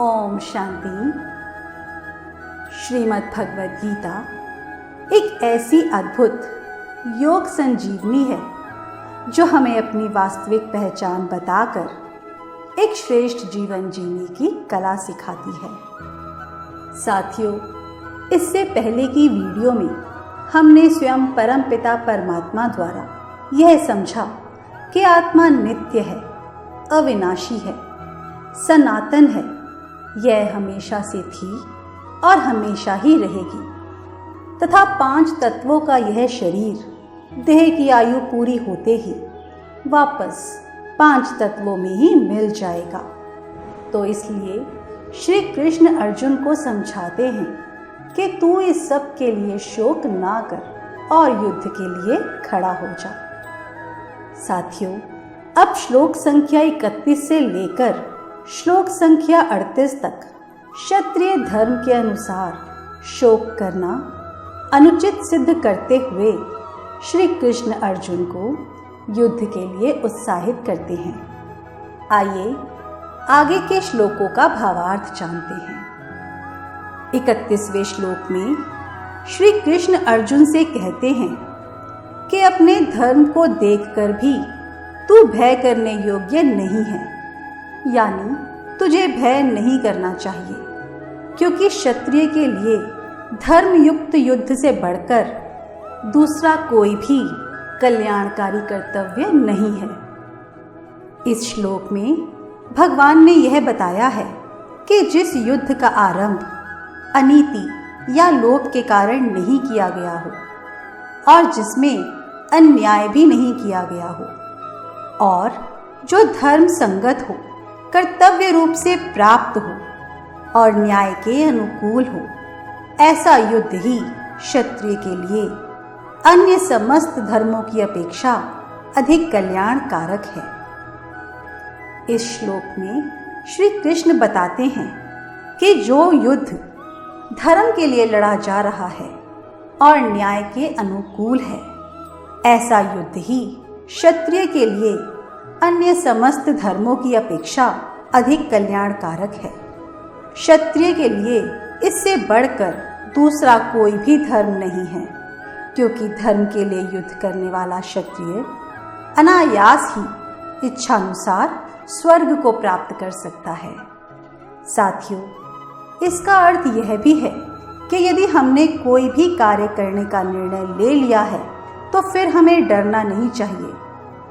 ओम शांति। श्रीमद् भगवद गीता एक ऐसी अद्भुत योग संजीवनी है जो हमें अपनी वास्तविक पहचान बताकर एक श्रेष्ठ जीवन जीने की कला सिखाती है। साथियों, इससे पहले की वीडियो में हमने स्वयं परमपिता परमात्मा द्वारा यह समझा कि आत्मा नित्य है, अविनाशी है, सनातन है। यह हमेशा से थी और हमेशा ही रहेगी तथा 5 तत्वों का यह शरीर देह की आयु पूरी होते ही वापस 5 तत्वों में ही मिल जाएगा। तो इसलिए श्री कृष्ण अर्जुन को समझाते हैं कि तू इस सब के लिए शोक ना कर और युद्ध के लिए खड़ा हो जा। साथियों, अब श्लोक संख्या 31 से लेकर श्लोक संख्या 38 तक क्षत्रिय धर्म के अनुसार शोक करना अनुचित सिद्ध करते हुए श्री कृष्ण अर्जुन को युद्ध के लिए उत्साहित करते हैं। आइए आगे के श्लोकों का भावार्थ जानते हैं। 31वें श्लोक में श्री कृष्ण अर्जुन से कहते हैं कि अपने धर्म को देखकर भी तू भय करने योग्य नहीं है, यानी तुझे भय नहीं करना चाहिए, क्योंकि क्षत्रिय के लिए धर्म युक्त युद्ध से बढ़कर दूसरा कोई भी कल्याणकारी कर्तव्य नहीं है। इस श्लोक में भगवान ने यह बताया है कि जिस युद्ध का आरंभ अनीति या लोभ के कारण नहीं किया गया हो और जिसमें अन्याय भी नहीं किया गया हो और जो धर्म संगत हो, कर्तव्य रूप से प्राप्त हो और न्याय के अनुकूल हो, ऐसा युद्ध ही क्षत्रिय के लिए अन्य समस्त धर्मों की अपेक्षा अधिक कल्याणकारक है। इस श्लोक में श्री कृष्ण बताते हैं कि जो युद्ध धर्म के लिए लड़ा जा रहा है और न्याय के अनुकूल है, ऐसा युद्ध ही क्षत्रिय के लिए अन्य समस्त धर्मों की अपेक्षा अधिक कल्याणकारक है। क्षत्रिय के लिए इससे बढ़कर दूसरा कोई भी धर्म नहीं है, क्योंकि धर्म के लिए युद्ध करने वाला क्षत्रिय अनायास ही इच्छानुसार स्वर्ग को प्राप्त कर सकता है। साथियों, इसका अर्थ यह भी है कि यदि हमने कोई भी कार्य करने का निर्णय ले लिया है तो फिर हमें डरना नहीं चाहिए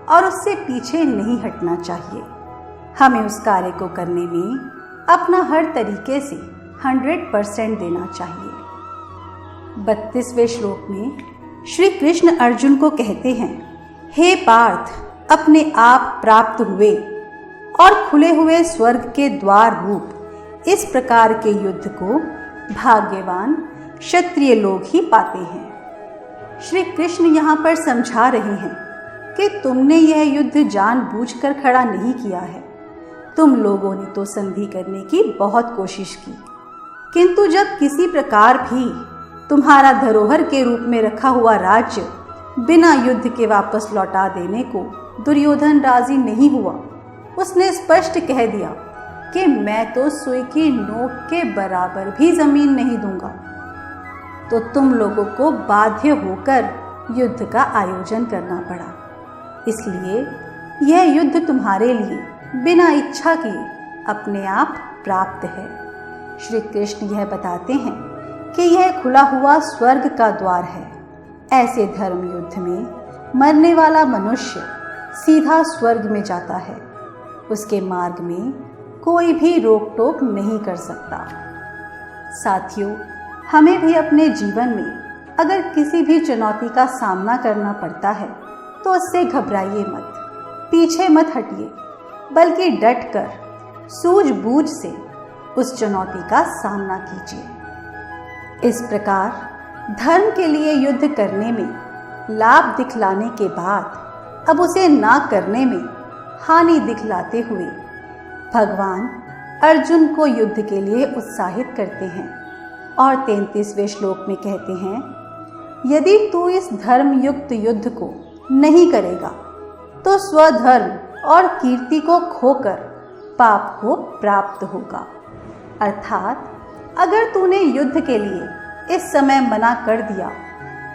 और उससे पीछे नहीं हटना चाहिए। हमें उस कार्य को करने में अपना हर तरीके से 100% देना चाहिए। 32वें श्लोक में श्री कृष्ण अर्जुन को कहते हैं, हे पार्थ, अपने आप प्राप्त हुए और खुले हुए स्वर्ग के द्वार रूप इस प्रकार के युद्ध को भाग्यवान क्षत्रिय लोग ही पाते हैं। श्री कृष्ण यहाँ पर समझा रहे हैं कि तुमने यह युद्ध जानबूझकर खड़ा नहीं किया है। तुम लोगों ने तो संधि करने की बहुत कोशिश की, किंतु जब किसी प्रकार भी तुम्हारा धरोहर के रूप में रखा हुआ राज्य बिना युद्ध के वापस लौटा देने को दुर्योधन राजी नहीं हुआ, उसने स्पष्ट कह दिया कि मैं तो सुई की नोक के बराबर भी जमीन नहीं दूंगा। तो तुम लोगों को बाध्य होकर युद्ध का आयोजन करना पड़ा। इसलिए यह युद्ध तुम्हारे लिए बिना इच्छा किए अपने आप प्राप्त है। श्री कृष्ण यह बताते हैं कि यह खुला हुआ स्वर्ग का द्वार है। ऐसे धर्म युद्ध में मरने वाला मनुष्य सीधा स्वर्ग में जाता है। उसके मार्ग में कोई भी रोक टोक नहीं कर सकता। साथियों, हमें भी अपने जीवन में अगर किसी भी चुनौती का सामना करना पड़ता है तो उससे घबराइए मत, पीछे मत हटिए, बल्कि डटकर सूझबूझ से उस चुनौती का सामना कीजिए। इस प्रकार धर्म के लिए युद्ध करने में लाभ दिखलाने के बाद अब उसे ना करने में हानि दिखलाते हुए भगवान अर्जुन को युद्ध के लिए उत्साहित करते हैं और 33वें श्लोक में कहते हैं, यदि तू इस धर्म युक्त युद्ध को नहीं करेगा तो स्वधर्म और कीर्ति को खोकर पाप को प्राप्त होगा। अर्थात अगर तूने युद्ध के लिए इस समय मना कर दिया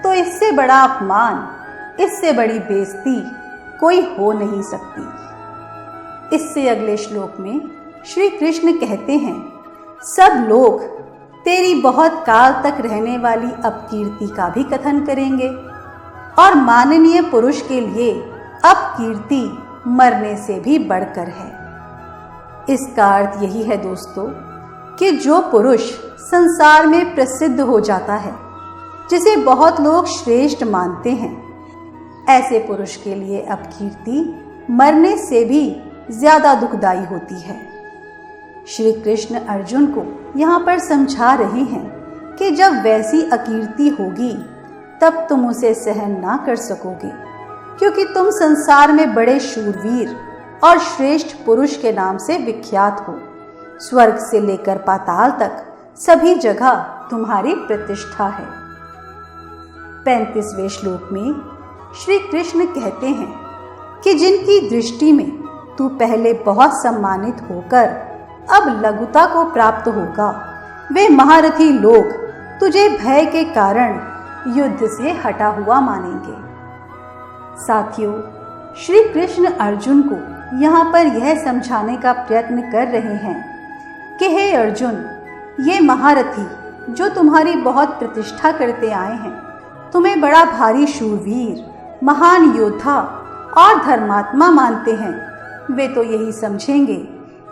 तो इससे बड़ा अपमान, इससे बड़ी बेइज्जती कोई हो नहीं सकती। इससे अगले श्लोक में श्री कृष्ण कहते हैं, सब लोग तेरी बहुत काल तक रहने वाली अपकीर्ति का भी कथन करेंगे और माननीय पुरुष के लिए अपकीर्ति मरने से भी बढ़कर है। इसका अर्थ यही है दोस्तों कि जो पुरुष संसार में प्रसिद्ध हो जाता है, जिसे बहुत लोग श्रेष्ठ मानते हैं, ऐसे पुरुष के लिए अपकीर्ति मरने से भी ज्यादा दुखदाई होती है। श्री कृष्ण अर्जुन को यहाँ पर समझा रहे हैं कि जब वैसी अकीर्ति होगी तब तुम उसे सहन ना कर सकोगे, क्योंकि तुम संसार में बड़े शूरवीर और श्रेष्ठ पुरुष के नाम से विख्यात हो। स्वर्ग से लेकर पाताल तक सभी जगह तुम्हारी प्रतिष्ठा है। 35वें श्लोक में श्री कृष्ण कहते हैं कि जिनकी दृष्टि में तू पहले बहुत सम्मानित होकर अब लघुता को प्राप्त होगा, वे महारथी लोग तुझे भय के कारण युद्ध से हटा हुआ मानेंगे। साथियों, श्री कृष्ण अर्जुन को यहाँ पर यह समझाने का प्रयत्न कर रहे हैं कि हे अर्जुन, ये महारथी जो तुम्हारी बहुत प्रतिष्ठा करते आए हैं, तुम्हें बड़ा भारी शूरवीर, महान योद्धा और धर्मात्मा मानते हैं, वे तो यही समझेंगे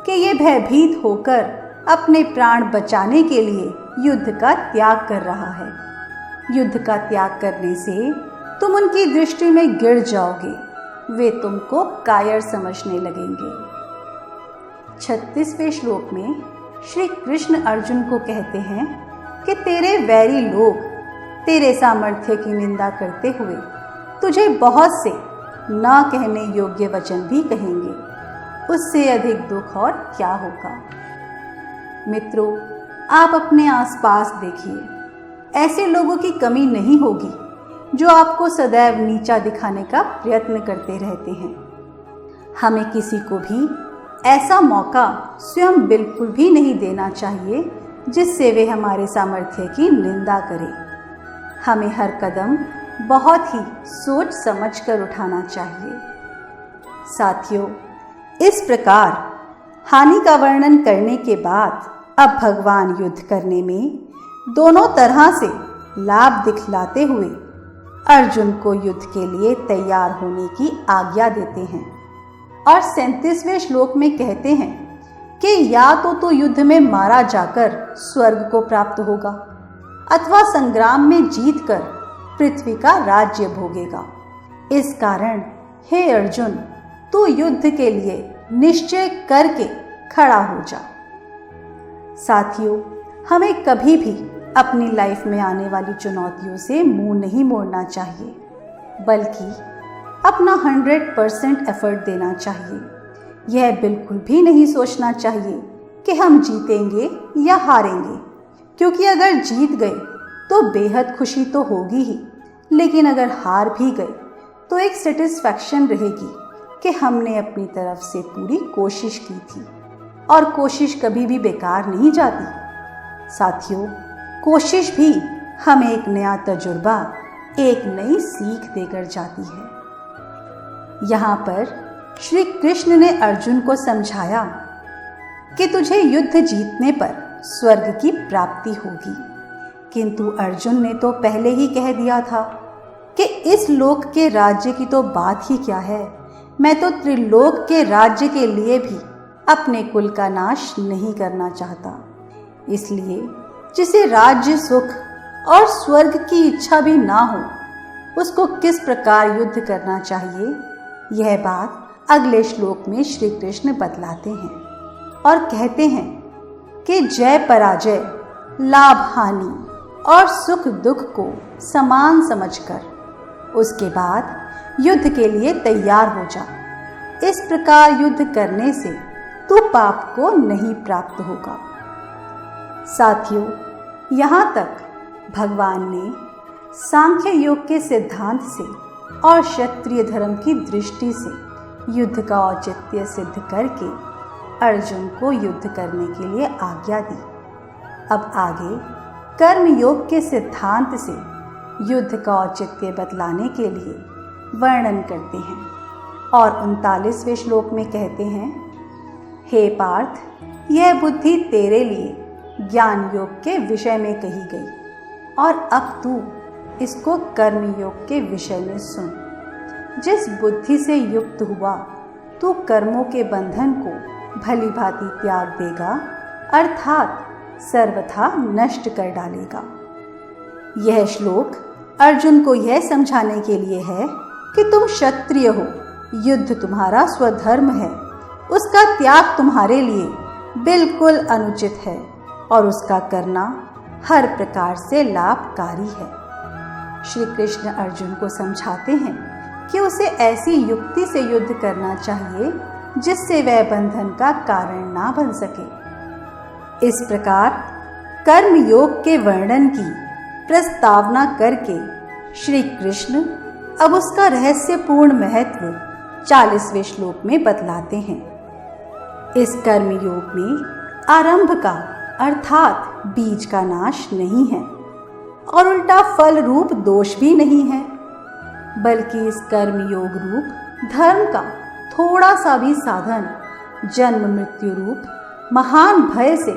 कि ये भयभीत होकर अपने प्राण बचाने के लिए युद्ध का त्याग कर रहा है। युद्ध का त्याग करने से तुम उनकी दृष्टि में गिर जाओगे, वे तुमको कायर समझने लगेंगे। 36वें श्लोक में श्री कृष्ण अर्जुन को कहते हैं कि तेरे वैरी लोग तेरे सामर्थ्य की निंदा करते हुए तुझे बहुत से ना कहने योग्य वचन भी कहेंगे, उससे अधिक दुख और क्या होगा। मित्रों, आप अपने आसपास देखिए, ऐसे लोगों की कमी नहीं होगी जो आपको सदैव नीचा दिखाने का प्रयत्न करते रहते हैं। हमें किसी को भी ऐसा मौका स्वयं बिल्कुल भी नहीं देना चाहिए जिससे वे हमारे सामर्थ्य की निंदा करें। हमें हर कदम बहुत ही सोच समझ कर उठाना चाहिए। साथियों, इस प्रकार हानि का वर्णन करने के बाद अब भगवान युद्ध करने में दोनों तरह से लाभ दिखलाते हुए अर्जुन को युद्ध के लिए तैयार होने की आज्ञा देते हैं और 37वें श्लोक में कहते हैं कि या तो तू युद्ध में मारा जाकर स्वर्ग को प्राप्त होगा अथवा संग्राम में जीतकर पृथ्वी का राज्य भोगेगा। इस कारण हे अर्जुन, तू युद्ध के लिए निश्चय करके खड़ा हो जा। साथियों, हमें कभी भी अपनी लाइफ में आने वाली चुनौतियों से मुंह नहीं मोड़ना चाहिए, बल्कि अपना 100% एफर्ट देना चाहिए। यह बिल्कुल भी नहीं सोचना चाहिए कि हम जीतेंगे या हारेंगे, क्योंकि अगर जीत गए तो बेहद खुशी तो होगी ही, लेकिन अगर हार भी गए तो एक सेटिस्फैक्शन रहेगी कि हमने अपनी तरफ से पूरी कोशिश की थी और कोशिश कभी भी बेकार नहीं जाती। साथियों, कोशिश भी हमें एक नया तजुर्बा, एक नई सीख देकर जाती है। यहाँ पर श्री कृष्ण ने अर्जुन को समझाया कि तुझे युद्ध जीतने पर स्वर्ग की प्राप्ति होगी, किंतु अर्जुन ने तो पहले ही कह दिया था कि इस लोक के राज्य की तो बात ही क्या है, मैं तो त्रिलोक के राज्य के लिए भी अपने कुल का नाश नहीं करना चाहता। इसलिए जिसे राज्य, सुख और स्वर्ग की इच्छा भी ना हो, उसको किस प्रकार युद्ध करना चाहिए, यह बात अगले श्लोक में श्री कृष्ण बतलाते हैं और कहते हैं कि जय पराजय, लाभ हानि और सुख दुख को समान समझकर उसके बाद युद्ध के लिए तैयार हो जा। इस प्रकार युद्ध करने से तू पाप को नहीं प्राप्त होगा। साथियों, यहाँ तक भगवान ने सांख्य योग के सिद्धांत से और क्षत्रिय धर्म की दृष्टि से युद्ध का औचित्य सिद्ध करके अर्जुन को युद्ध करने के लिए आज्ञा दी। अब आगे कर्म योग के सिद्धांत से युद्ध का औचित्य बतलाने के लिए वर्णन करते हैं और 39वें श्लोक में कहते हैं, हे पार्थ, यह बुद्धि तेरे लिए ज्ञान योग के विषय में कही गई और अब तू इसको कर्म योग के विषय में सुन। जिस बुद्धि से युक्त हुआ तू कर्मों के बंधन को भली भांति त्याग देगा अर्थात सर्वथा नष्ट कर डालेगा। यह श्लोक अर्जुन को यह समझाने के लिए है कि तुम क्षत्रिय हो, युद्ध तुम्हारा स्वधर्म है, उसका त्याग तुम्हारे लिए बिल्कुल अनुचित है और उसका करना हर प्रकार से लाभकारी है। श्री कृष्ण अर्जुन को समझाते हैं कि उसे ऐसी युक्ति से युद्ध करना चाहिए जिससे वह बंधन का कारण ना बन सके। इस प्रकार कर्म योग के वर्णन की प्रस्तावना करके श्री कृष्ण अब उसका रहस्यपूर्ण महत्व 40वें श्लोक में बतलाते हैं। इस कर्म योग में आरंभ का अर्थात बीज का नाश नहीं है और उल्टा फल रूप दोष भी नहीं है, बल्कि इस कर्म योग रूप धर्म का थोड़ा सा भी साधन जन्म मृत्यु रूप महान भय से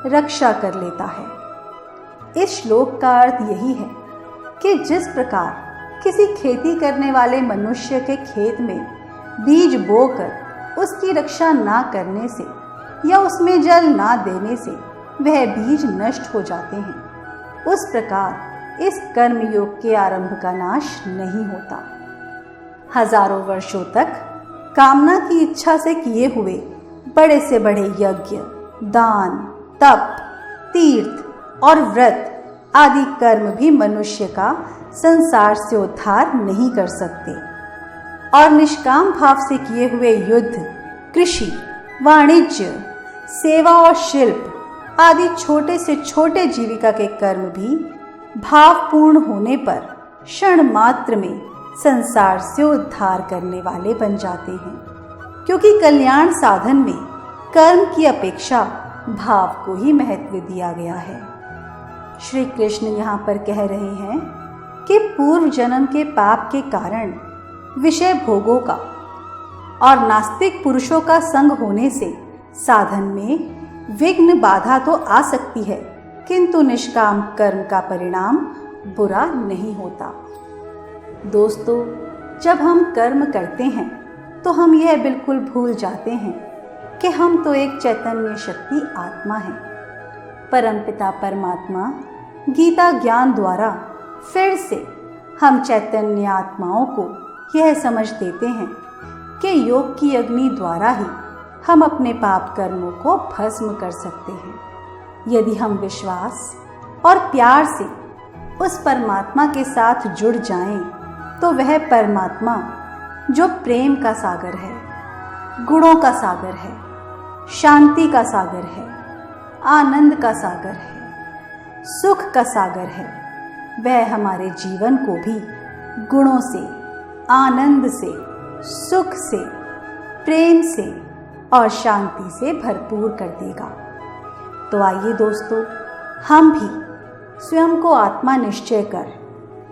रक्षा कर लेता है। इस श्लोक का अर्थ यही है कि जिस प्रकार किसी खेती करने वाले मनुष्य के खेत में बीज बोकर उसकी रक्षा ना करने से या उसमें जल ना देने से वह बीज नष्ट हो जाते हैं, उस प्रकार इस कर्मयोग के आरंभ का नाश नहीं होता। हजारों वर्षों तक कामना की इच्छा से किए हुए बड़े से बड़े यज्ञ, दान, तप, तीर्थ और व्रत आदि कर्म भी मनुष्य का संसार से उद्धार नहीं कर सकते और निष्काम भाव से किए हुए युद्ध, कृषि, वाणिज्य, सेवा और शिल्प आदि छोटे से छोटे जीविका के कर्म भी भावपूर्ण होने पर क्षण मात्र में संसार से उद्धार करने वाले बन जाते हैं, क्योंकि कल्याण साधन में कर्म की अपेक्षा भाव को ही महत्व दिया गया है। श्री कृष्ण यहाँ पर कह रहे हैं कि पूर्व जन्म के पाप के कारण विषय भोगों का और नास्तिक पुरुषों का संग होने से साधन में विघ्न बाधा तो आ सकती है, किंतु निष्काम कर्म का परिणाम बुरा नहीं होता। दोस्तों, जब हम कर्म करते हैं तो हम यह बिल्कुल भूल जाते हैं कि हम तो एक चैतन्य शक्ति आत्मा हैं। परमपिता परमात्मा गीता ज्ञान द्वारा फिर से हम चैतन्य आत्माओं को यह समझ देते हैं कि योग की अग्नि द्वारा ही हम अपने पाप कर्मों को भस्म कर सकते हैं। यदि हम विश्वास और प्यार से उस परमात्मा के साथ जुड़ जाएं, तो वह परमात्मा जो प्रेम का सागर है, गुणों का सागर है, शांति का सागर है, आनंद का सागर है, सुख का सागर है, वह हमारे जीवन को भी गुणों से, आनंद से, सुख से, प्रेम से और शांति से भरपूर कर देगा। तो आइए दोस्तों, हम भी स्वयं को आत्मा निश्चय कर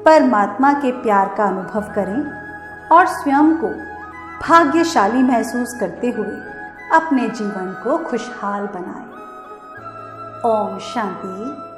परमात्मा के प्यार का अनुभव करें और स्वयं को भाग्यशाली महसूस करते हुए अपने जीवन को खुशहाल बनाएं। ओम शांति।